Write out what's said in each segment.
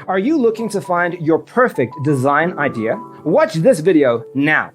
Are you looking to find your perfect design idea? Watch this video now.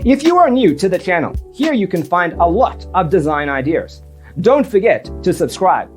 If you are new to the channel, here you can find a lot of design ideas. Don't forget to subscribe.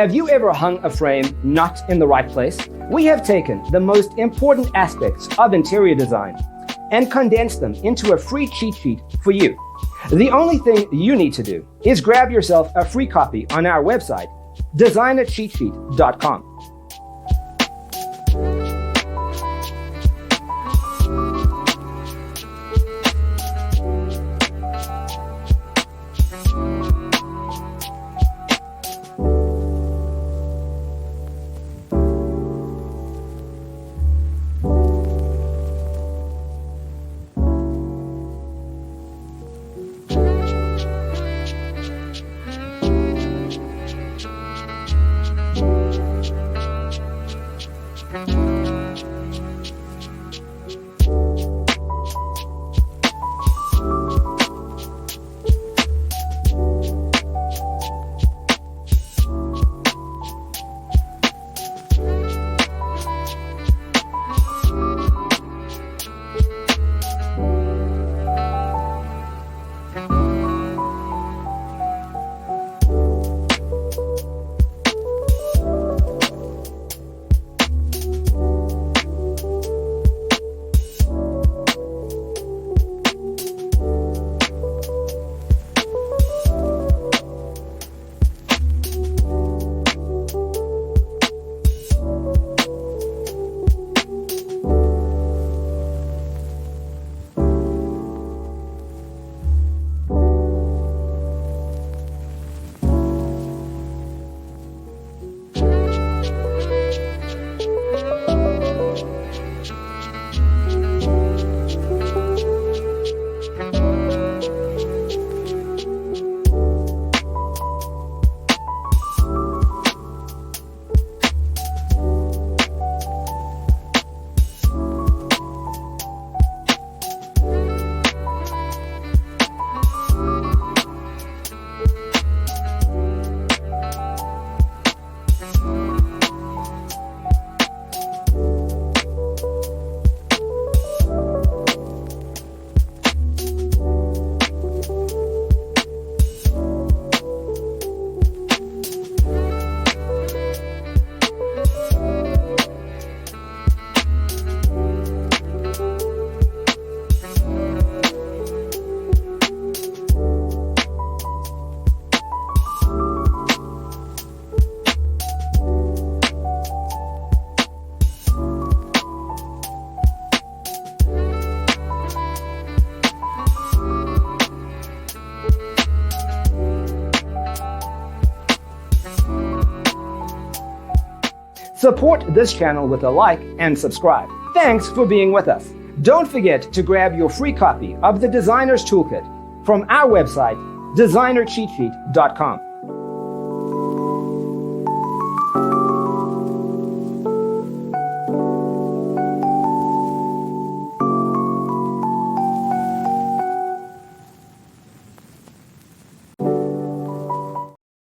Have you ever hung a frame not in the right place? We have taken the most important aspects of interior design and condensed them into a free cheat sheet for you. The only thing you need to do is grab yourself a free copy on our website, designercheatsheet.com. Support this channel with a like and subscribe. Thanks for being with us. Don't forget to grab your free copy of the Designer's Toolkit from our website, designercheatsheet.com.